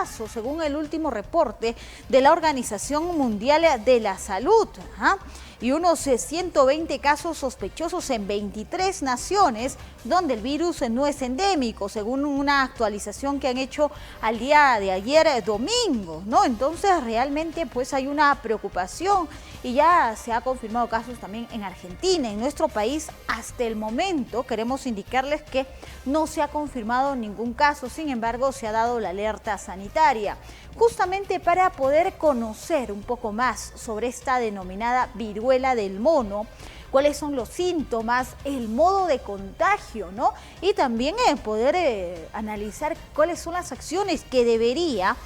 casos, según el último reporte de la Organización Mundial de la Salud. Y unos 120 casos sospechosos en 23 naciones donde el virus no es endémico, según una actualización que han hecho al día de ayer domingo, ¿no? Entonces realmente pues hay una preocupación y ya se ha confirmado casos también en Argentina. En nuestro país hasta el momento queremos indicarles que no se ha confirmado ningún caso, sin embargo se ha dado la alerta sanitaria, justamente para poder conocer un poco más sobre esta denominada viruela del mono, cuáles son los síntomas, el modo de contagio, ¿no? Y también poder analizar cuáles son las acciones que debería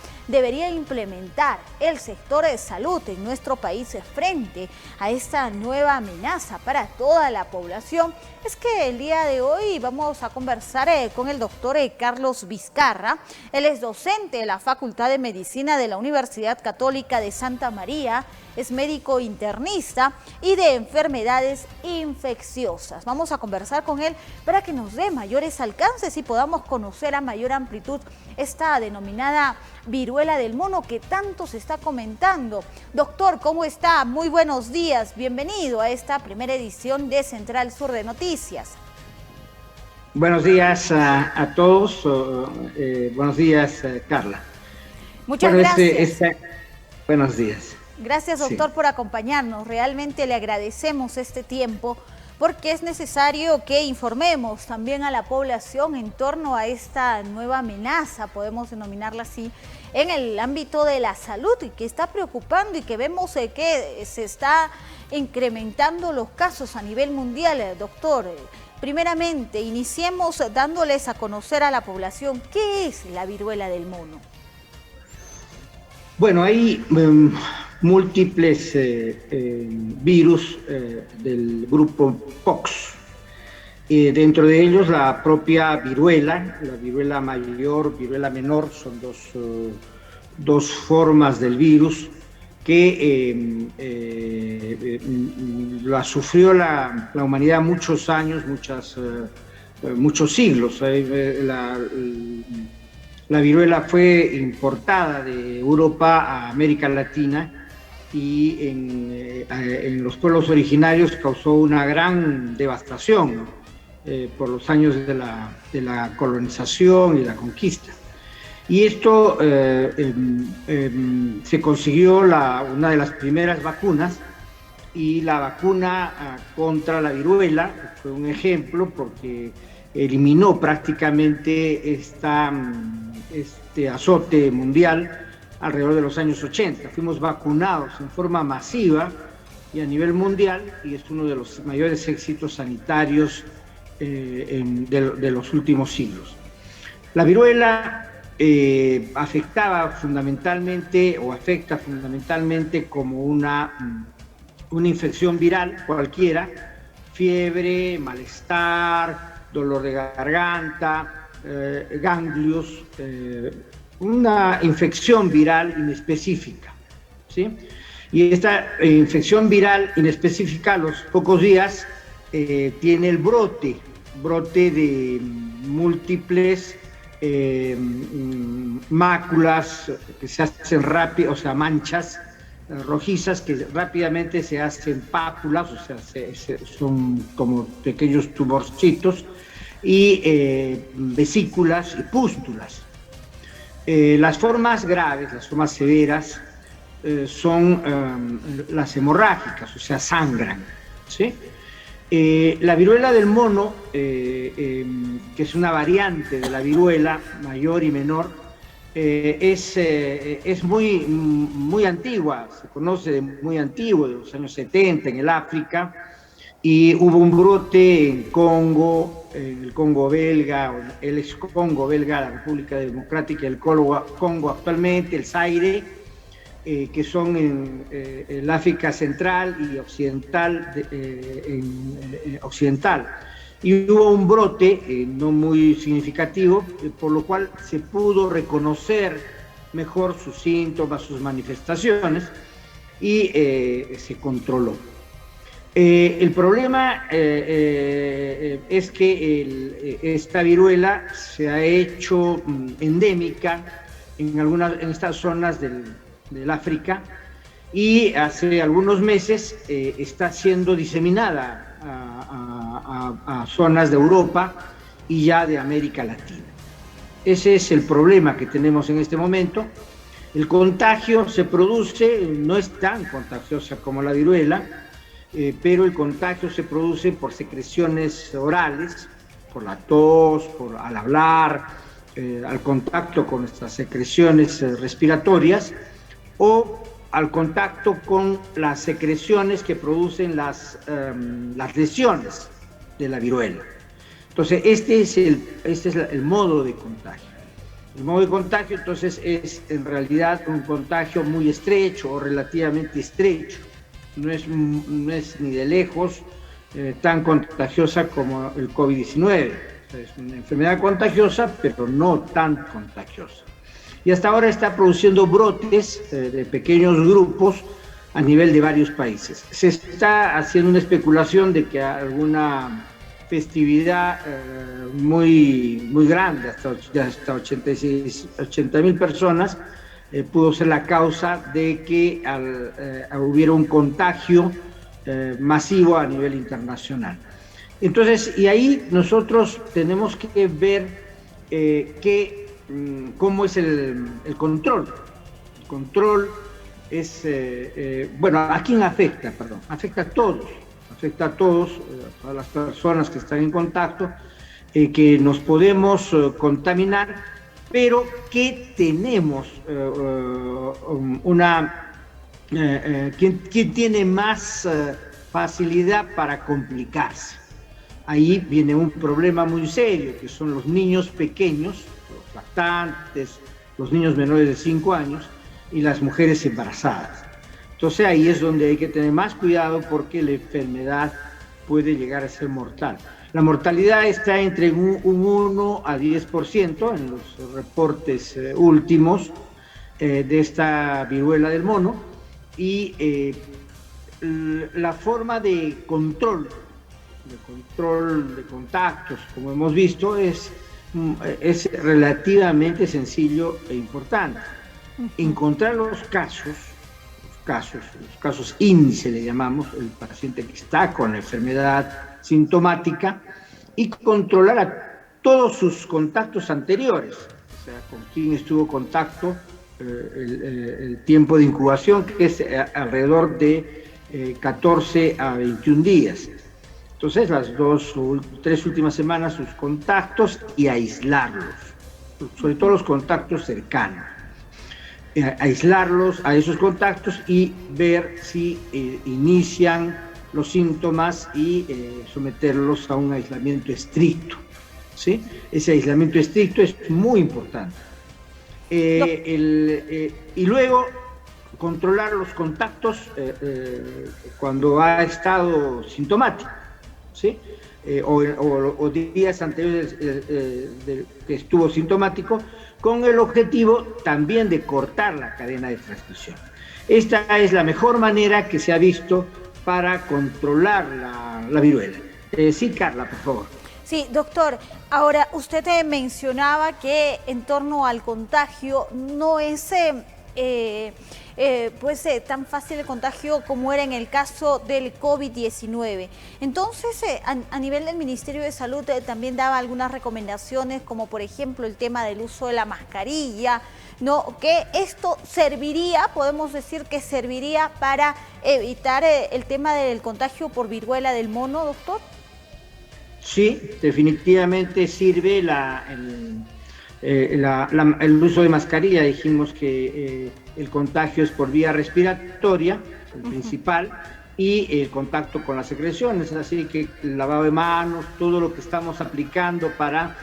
implementar el sector de salud en nuestro país frente a esta nueva amenaza para toda la población. Es que el día de hoy vamos a conversar con el doctor Carlos Vizcarra. Él es docente de la Facultad de Medicina de la Universidad Católica de Santa María, es médico internista y de enfermedades infecciosas. Vamos a conversar con él para que nos dé mayores alcances y podamos conocer a mayor amplitud esta denominada viruela del mono que tanto se está comentando. Doctor, ¿cómo está? Muy buenos días. Bienvenido a esta primera edición de Central Sur de Noticias. Buenos días a todos. Buenos días, Carla. Muchas gracias. Buenos días. Gracias, doctor, por acompañarnos. Realmente le agradecemos este tiempo porque es necesario que informemos también a la población en torno a esta nueva amenaza, podemos denominarla así, en el ámbito de la salud y que está preocupando y que vemos que se está incrementando los casos a nivel mundial, doctor. Primeramente, iniciemos dándoles a conocer a la población qué es la viruela del mono. Bueno, hay múltiples virus del grupo Pox. Dentro de ellos la propia viruela, la viruela mayor, viruela menor, son dos formas del virus que la sufrió la humanidad muchos años, muchos siglos. La viruela fue importada de Europa a América Latina y en los pueblos originarios causó una gran devastación por los años de la colonización y la conquista. Y esto se consiguió una de las primeras vacunas, y la vacuna contra la viruela fue un ejemplo porque eliminó prácticamente este azote mundial alrededor de los años 80. Fuimos vacunados en forma masiva y a nivel mundial, y es uno de los mayores éxitos sanitarios de los últimos siglos. La viruela afecta fundamentalmente como una infección viral cualquiera, fiebre, malestar, dolor de garganta, ganglios, una infección viral inespecífica, ¿sí? Y esta infección viral inespecífica a los pocos días tiene el brote de múltiples máculas que se hacen rápido, o sea, manchas rojizas que rápidamente se hacen pápulas, o sea, son como pequeños tumorcitos, y vesículas y pústulas. Las formas graves, las formas severas, son las hemorrágicas, o sea, sangran, ¿sí? La viruela del mono, que es una variante de la viruela mayor y menor, es muy antigua, se conoce de muy antiguo, de los años 70 en el África, y hubo un brote en Congo, en el Congo belga, el ex Congo belga, la República Democrática del Congo actualmente, el Zaire, que son en el África Central y Occidental, occidental. Y hubo un brote no muy significativo, por lo cual se pudo reconocer mejor sus síntomas, sus manifestaciones, y se controló. El problema es que esta viruela se ha hecho endémica en estas zonas del África, y hace algunos meses está siendo diseminada a zonas de Europa y ya de América Latina. Ese es el problema que tenemos en este momento. El contagio se produce, no es tan contagiosa como la viruela, pero el contagio se produce por secreciones orales, por la tos, al hablar, al contacto con nuestras secreciones respiratorias, o al contacto con las secreciones que producen las lesiones de la viruela. Entonces, este es el modo de contagio. El modo de contagio, entonces, es en realidad un contagio muy estrecho o relativamente estrecho. No es ni de lejos tan contagiosa como el COVID-19. Es una enfermedad contagiosa, pero no tan contagiosa. Y hasta ahora está produciendo brotes de pequeños grupos a nivel de varios países. Se está haciendo una especulación de que alguna festividad muy grande, hasta 80.000 personas, pudo ser la causa de que hubiera un contagio masivo a nivel internacional. Entonces, y ahí nosotros tenemos que ver cómo es el control. El control es, bueno, ¿a quién afecta? Perdón, afecta a todos, a todas las personas que están en contacto, que nos podemos contaminar, pero que tenemos ¿quién tiene más facilidad para complicarse? Ahí viene un problema muy serio, que son los niños pequeños, los lactantes, los niños menores de 5 años y las mujeres embarazadas. Entonces ahí es donde hay que tener más cuidado, porque la enfermedad puede llegar a ser mortal. La mortalidad está entre un 1 a 10% en los reportes últimos de esta viruela del mono, y la forma de control de contactos, como hemos visto, es relativamente sencillo e importante. Encontrar los casos índice le llamamos, el paciente que está con la enfermedad sintomática, y controlar a todos sus contactos anteriores, o sea, con quién estuvo contacto, el tiempo de incubación, que es alrededor de 14 a 21 días. Entonces, las 2 o 3 últimas semanas, sus contactos, y aislarlos, sobre todo los contactos cercanos. Aislarlos a esos contactos y ver si inician los síntomas, y someterlos a un aislamiento estricto, ¿sí? Ese aislamiento estricto es muy importante. Y luego controlar los contactos cuando ha estado sintomático, ¿sí? O días anteriores que estuvo sintomático, con el objetivo también de cortar la cadena de transmisión. Esta es la mejor manera que se ha visto para controlar la viruela. Sí, Carla, por favor. Sí, doctor. Ahora, usted mencionaba que en torno al contagio no es tan fácil el contagio como era en el caso del COVID-19. Entonces, a nivel del Ministerio de Salud también daba algunas recomendaciones, como por ejemplo el tema del uso de la mascarilla, ¿no? Que esto serviría, podemos decir que serviría para evitar el tema del contagio por viruela del mono, doctor. Sí, definitivamente sirve el uso de mascarilla. Dijimos que el contagio es por vía respiratoria, el principal, y el contacto con las secreciones, así que el lavado de manos, todo lo que estamos aplicando para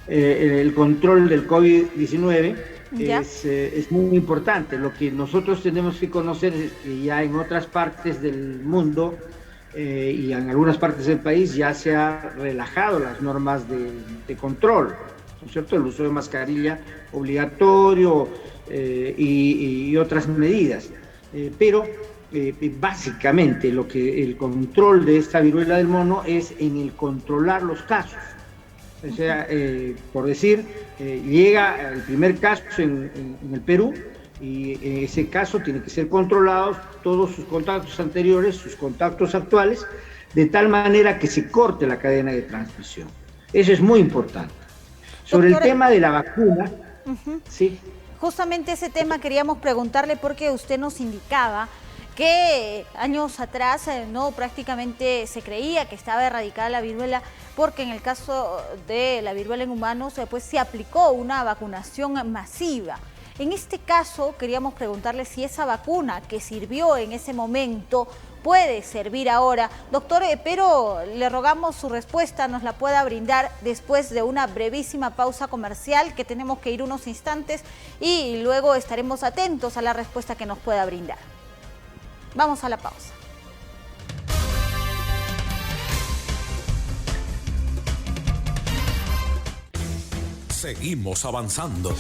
el control del COVID-19 es muy importante. Lo que nosotros tenemos que conocer es que ya en otras partes del mundo y en algunas partes del país ya se han relajado las normas de control, ¿no es cierto? El uso de mascarilla obligatorio y otras medidas, pero básicamente el control de esta viruela del mono es en el controlar los casos. O sea, por decir, llega el primer caso en el Perú y en ese caso tiene que ser controlados todos sus contactos anteriores, sus contactos actuales, de tal manera que se corte la cadena de transmisión. Eso es muy importante. Sobre el tema de la vacuna, sí. Justamente ese tema queríamos preguntarle porque usted nos indicaba que años atrás no prácticamente se creía que estaba erradicada la viruela, porque en el caso de la viruela en humanos pues se aplicó una vacunación masiva. En este caso queríamos preguntarle si esa vacuna que sirvió en ese momento puede servir ahora. Doctor, pero le rogamos su respuesta, nos la pueda brindar después de una brevísima pausa comercial, que tenemos que ir unos instantes y luego estaremos atentos a la respuesta que nos pueda brindar. Vamos a la pausa. Seguimos avanzando.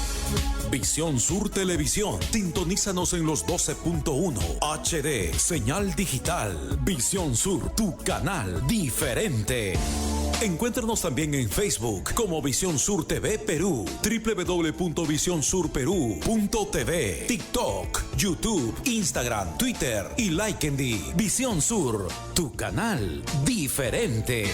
Visión Sur Televisión. Sintonízanos en los 12.1 HD. Señal digital. Visión Sur, tu canal diferente. Encuéntranos también en Facebook como Visión Sur TV Perú, www.visionsurperú.tv, TikTok, YouTube, Instagram, Twitter y LikeND. Visión Sur, tu canal diferente.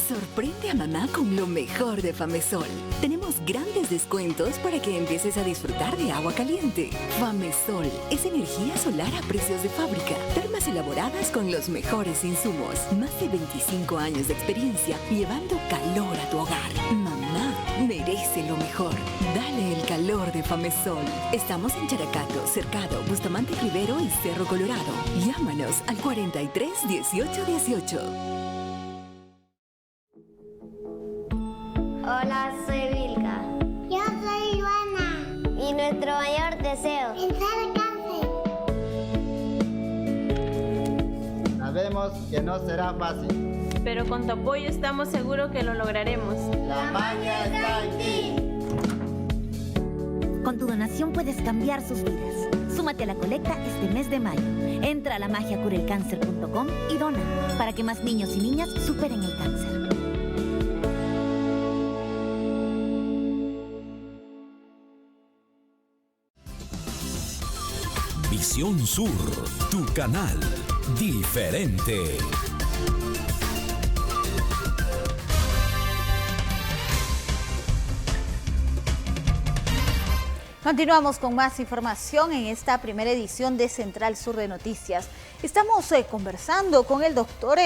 Sorprende a mamá con lo mejor de Famesol. Tenemos grandes descuentos para que empieces a disfrutar de agua caliente. Famesol es energía solar a precios de fábrica. Termas elaboradas con los mejores insumos. Más de 25 años de experiencia llevando calor a tu hogar. Mamá merece lo mejor. Dale el calor de Famesol. Estamos en Characato, Cercado, Bustamante Rivero y Cerro Colorado. Llámanos al 43 18 18. Hola, soy Vilca. Yo soy Ivana. Y nuestro mayor deseo Vencer el cáncer. Sabemos que no será fácil, pero con tu apoyo estamos seguros que lo lograremos. La magia está en ti. Con tu donación puedes cambiar sus vidas. Súmate a la colecta este mes de mayo. Entra a lamagiacurelcáncer.com y dona para que más niños y niñas superen el cáncer. Visión Sur, tu canal diferente. Continuamos con más información en esta primera edición de Central Sur de Noticias. Estamos conversando con el doctor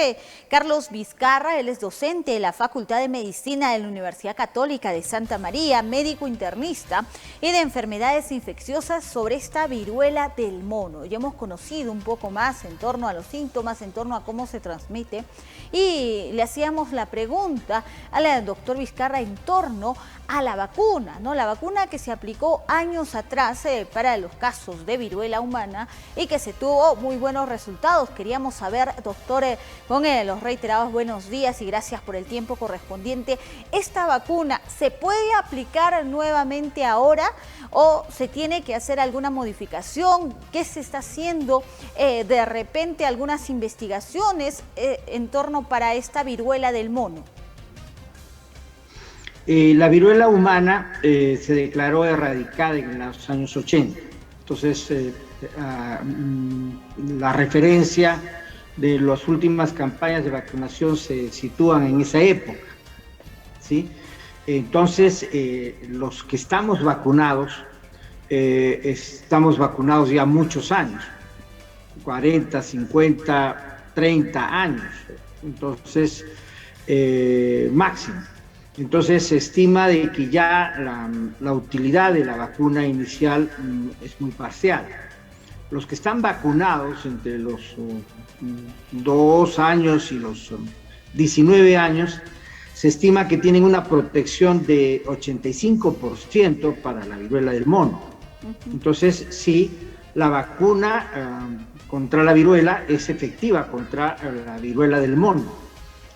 Carlos Vizcarra. Él es docente de la Facultad de Medicina de la Universidad Católica de Santa María, médico internista y de enfermedades infecciosas, sobre esta viruela del mono. Ya hemos conocido un poco más en torno a los síntomas, en torno a cómo se transmite, y le hacíamos la pregunta al doctor Vizcarra en torno a la vacuna, ¿no? La vacuna que se aplicó años atrás para los casos de viruela humana y que se tuvo muy buenos resultados. Queríamos saber, doctor, con los reiterados buenos días y gracias por el tiempo correspondiente, ¿esta vacuna se puede aplicar nuevamente ahora o se tiene que hacer alguna modificación? ¿Qué se está haciendo? De repente algunas investigaciones en torno para esta viruela del mono. La viruela humana se declaró erradicada en los años 80. Entonces, la referencia de las últimas campañas de vacunación se sitúan en esa época, ¿sí? Entonces, los que estamos vacunados ya muchos años, 40, 50, 30 años, entonces, máximo. Entonces se estima de que ya la utilidad de la vacuna inicial es muy parcial. Los que están vacunados entre los 2 años y los 19 años, se estima que tienen una protección de 85% para la viruela del mono. Entonces, sí, la vacuna contra la viruela es efectiva contra la viruela del mono.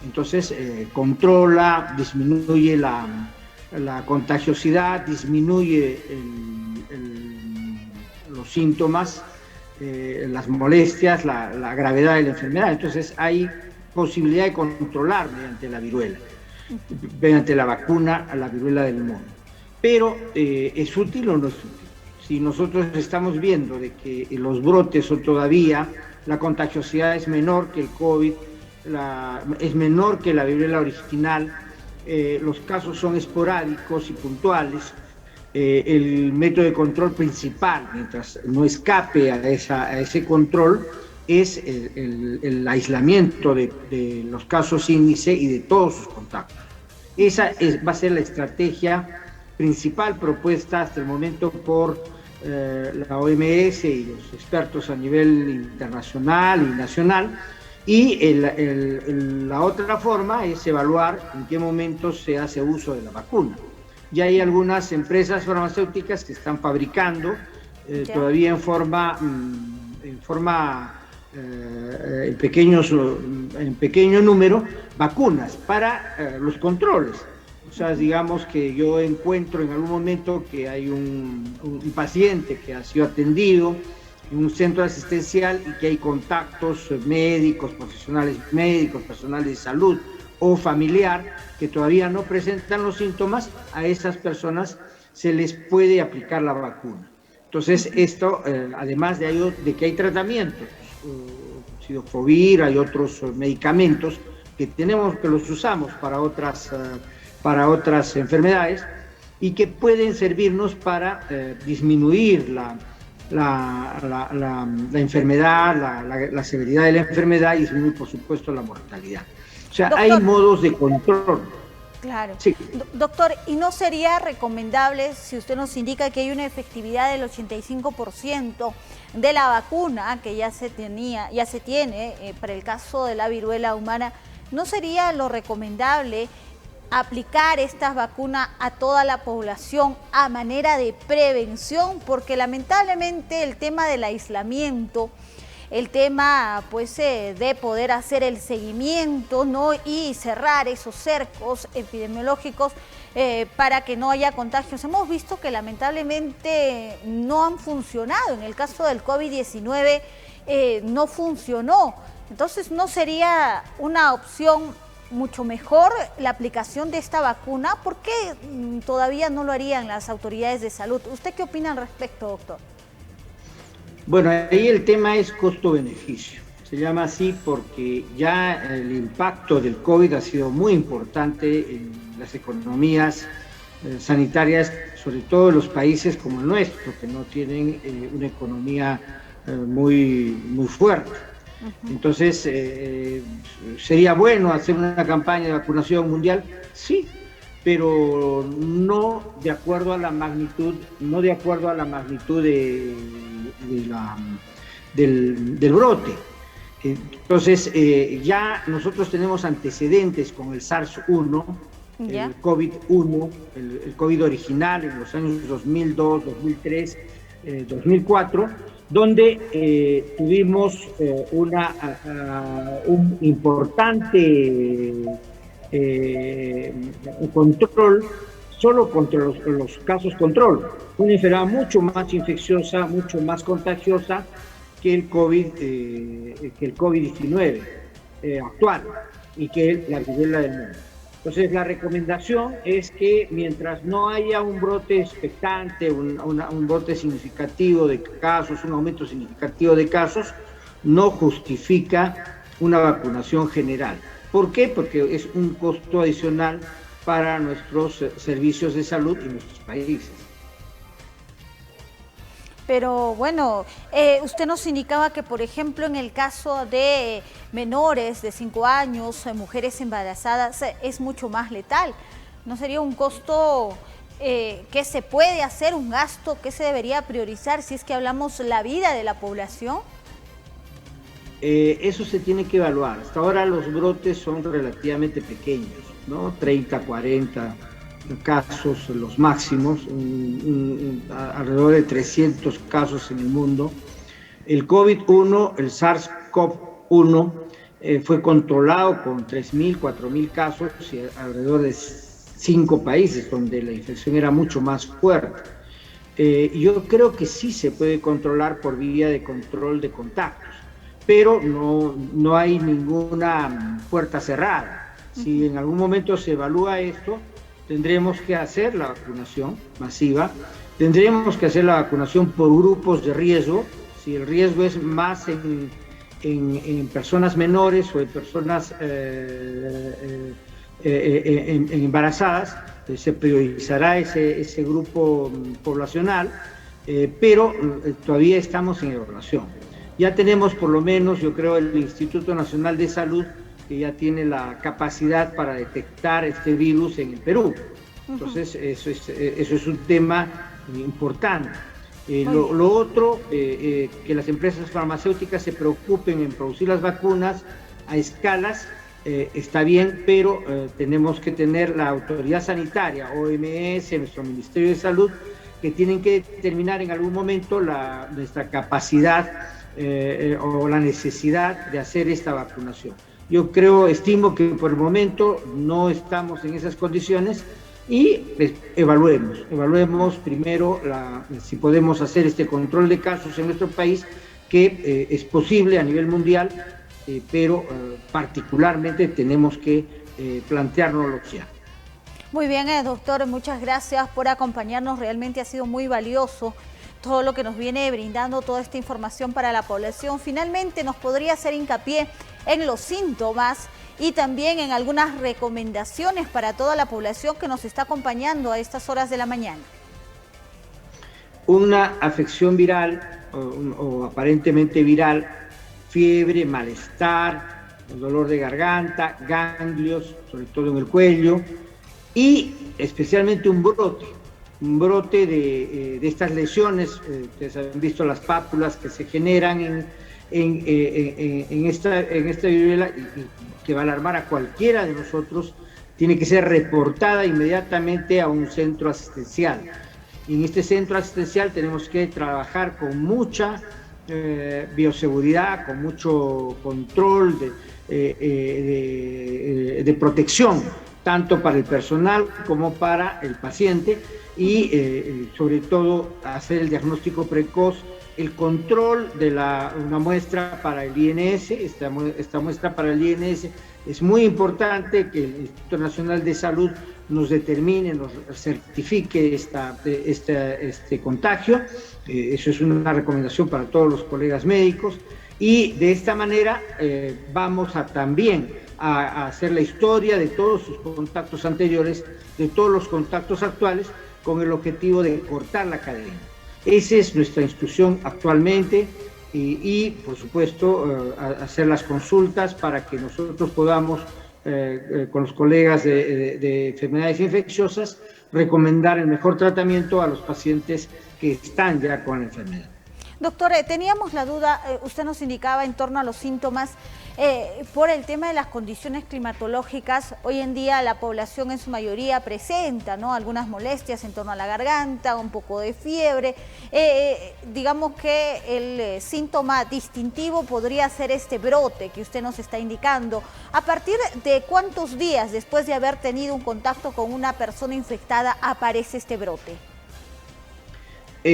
Entonces, controla, disminuye la contagiosidad, disminuye los síntomas las molestias, la gravedad de la enfermedad. Entonces hay posibilidad de controlar mediante la viruela, mediante la vacuna a la viruela del mono. Pero ¿es útil o no es útil? Si nosotros estamos viendo de que los brotes son todavía, la contagiosidad es menor que el COVID, es menor que la viruela original, los casos son esporádicos y puntuales, el método de control principal, mientras no escape a ese control, es el aislamiento de los casos índice y de todos sus contactos. Esa va a ser la estrategia principal propuesta hasta el momento por la OMS y los expertos a nivel internacional y nacional, y la otra forma es evaluar en qué momento se hace uso de la vacuna. Ya hay algunas empresas farmacéuticas que están fabricando todavía en pequeño número vacunas para los controles. O sea, digamos que yo encuentro en algún momento que hay un paciente que ha sido atendido en un centro asistencial y que hay contactos médicos, profesionales médicos, personal de salud o familiar que todavía no presentan los síntomas, a esas personas se les puede aplicar la vacuna. Entonces, esto, además de que hay tratamientos, Cidofovir, hay otros medicamentos que los usamos para otras enfermedades y que pueden servirnos para disminuir la enfermedad, la severidad de la enfermedad y disminuir, por supuesto, la mortalidad. O sea, doctor, hay modos de control. Claro. Sí. Doctor, ¿y no sería recomendable, si usted nos indica que hay una efectividad del 85% de la vacuna que ya se tiene para el caso de la viruela humana, no sería lo recomendable aplicar estas vacunas a toda la población a manera de prevención? Porque lamentablemente el tema del aislamiento, el tema pues de poder hacer el seguimiento, ¿no?, y cerrar esos cercos epidemiológicos para que no haya contagios, hemos visto que lamentablemente no han funcionado. En el caso del COVID-19 no funcionó. Entonces, ¿no sería una opción mucho mejor la aplicación de esta vacuna? ¿Por qué todavía no lo harían las autoridades de salud? ¿Usted qué opina al respecto, doctor? Bueno, ahí el tema es costo-beneficio. Se llama así porque ya el impacto del COVID ha sido muy importante en las economías sanitarias, sobre todo en los países como el nuestro, que no tienen una economía muy fuerte. Entonces, ¿sería bueno hacer una campaña de vacunación mundial? Sí, pero no de acuerdo a la magnitud, del brote. Entonces, ya nosotros tenemos antecedentes con el SARS-1, el COVID-1, el COVID original en los años 2002, 2003, 2004, donde tuvimos un importante control solo contra los casos control. Una enfermedad mucho más infecciosa, mucho más contagiosa que el COVID-19 actual y que la viruela del mono. Entonces, la recomendación es que mientras no haya un brote expectante, un brote significativo de casos, un aumento significativo de casos, no justifica una vacunación general. ¿Por qué? Porque es un costo adicional para nuestros servicios de salud y nuestros países. Pero bueno, usted nos indicaba que, por ejemplo, en el caso de menores de 5 años, mujeres embarazadas, es mucho más letal. ¿No sería un costo que se puede hacer, un gasto que se debería priorizar si es que hablamos la vida de la población? Eso se tiene que evaluar. Hasta ahora los brotes son relativamente pequeños, ¿no? 30, 40 casos, los máximos, alrededor de 300 casos en el mundo. El COVID-1, el SARS-CoV-1, fue controlado con 3.000, 4.000 casos y alrededor de 5 países donde la infección era mucho más fuerte. Yo creo que sí se puede controlar por vía de control de contactos, pero no hay ninguna puerta cerrada. Si en algún momento se evalúa esto, tendremos que hacer la vacunación masiva, tendremos que hacer la vacunación por grupos de riesgo. Si el riesgo es más en personas menores o en personas embarazadas, se priorizará ese grupo poblacional, pero todavía estamos en evaluación. Ya tenemos por lo menos, yo creo, el Instituto Nacional de Salud, que ya tiene la capacidad para detectar este virus en el Perú. Entonces, eso es un tema importante. Lo otro, que las empresas farmacéuticas se preocupen en producir las vacunas a escalas, está bien, pero tenemos que tener la autoridad sanitaria, OMS, nuestro Ministerio de Salud, que tienen que determinar en algún momento nuestra capacidad o la necesidad de hacer esta vacunación. Yo estimo que por el momento no estamos en esas condiciones y evaluemos primero si podemos hacer este control de casos en nuestro país, que es posible a nivel mundial, pero particularmente tenemos que planteárnoslo ya. Muy bien, doctor, muchas gracias por acompañarnos, realmente ha sido muy valioso todo lo que nos viene brindando, toda esta información para la población. Finalmente, nos podría hacer hincapié en los síntomas y también en algunas recomendaciones para toda la población que nos está acompañando a estas horas de la mañana. Una afección viral o aparentemente viral, fiebre, malestar, dolor de garganta, ganglios, sobre todo en el cuello, y especialmente un brote de estas lesiones. Ustedes han visto las pápulas que se generan en esta viruela, y que va a alarmar a cualquiera de nosotros. Tiene que ser reportada inmediatamente a un centro asistencial. Y en este centro asistencial tenemos que trabajar con mucha bioseguridad, con mucho control de protección, tanto para el personal como para el paciente, y sobre todo hacer el diagnóstico precoz, el control de una muestra para el INS. Esta muestra para el INS es muy importante, que el Instituto Nacional de Salud nos determine, nos certifique este contagio. Eso es una recomendación para todos los colegas médicos, y de esta manera vamos también a hacer la historia de todos sus contactos anteriores, de todos los contactos actuales, con el objetivo de cortar la cadena. Esa es nuestra instrucción actualmente, y por supuesto hacer las consultas para que nosotros podamos, con los colegas de enfermedades infecciosas, recomendar el mejor tratamiento a los pacientes que están ya con la enfermedad. Doctor, teníamos la duda, usted nos indicaba en torno a los síntomas, por el tema de las condiciones climatológicas. Hoy en día la población en su mayoría presenta, ¿no?, algunas molestias en torno a la garganta, un poco de fiebre. Digamos que el síntoma distintivo podría ser este brote que usted nos está indicando. ¿A partir de cuántos días después de haber tenido un contacto con una persona infectada aparece este brote? Ya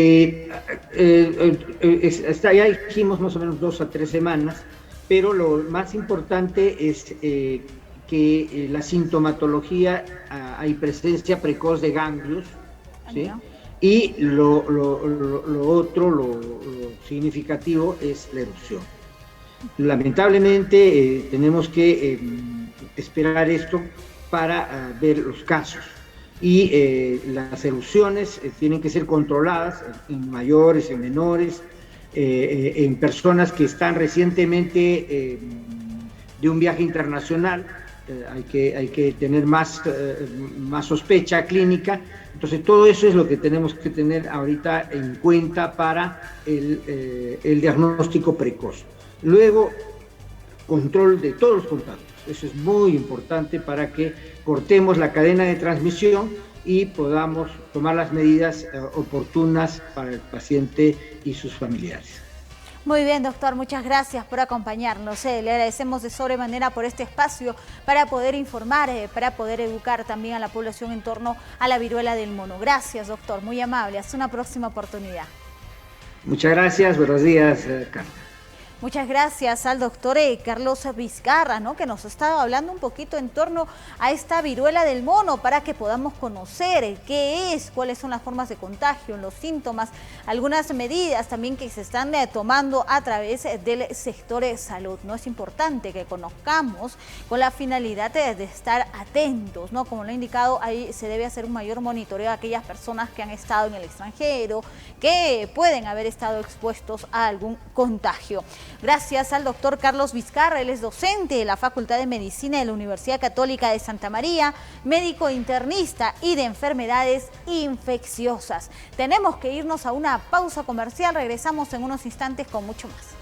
dijimos más o menos 2 a 3 semanas, pero lo más importante es que la sintomatología, hay presencia precoz de ganglios, ¿sí? Y lo significativo es la erupción. Lamentablemente tenemos que esperar esto para ver los casos. Y las erupciones tienen que ser controladas en mayores, en menores, en personas que están recientemente de un viaje internacional. Hay que tener más sospecha clínica. Entonces todo eso es lo que tenemos que tener ahorita en cuenta para el diagnóstico precoz. Luego, control de todos los contactos. Eso es muy importante para que cortemos la cadena de transmisión y podamos tomar las medidas oportunas para el paciente y sus familiares. Muy bien, doctor, muchas gracias por acompañarnos. Le agradecemos de sobremanera por este espacio para poder informar, para poder educar también a la población en torno a la viruela del mono. Gracias, doctor, muy amable. Hasta una próxima oportunidad. Muchas gracias, buenos días, Carla. Muchas gracias al doctor Carlos Vizcarra, ¿no?, que nos estaba hablando un poquito en torno a esta viruela del mono para que podamos conocer qué es, cuáles son las formas de contagio, los síntomas, algunas medidas también que se están tomando a través del sector de salud, ¿no? Es importante que conozcamos con la finalidad de estar atentos, ¿no? Como lo he indicado, ahí se debe hacer un mayor monitoreo a aquellas personas que han estado en el extranjero, que pueden haber estado expuestos a algún contagio. Gracias al doctor Carlos Vizcarra, él es docente de la Facultad de Medicina de la Universidad Católica de Santa María, médico internista y de enfermedades infecciosas. Tenemos que irnos a una pausa comercial, regresamos en unos instantes con mucho más.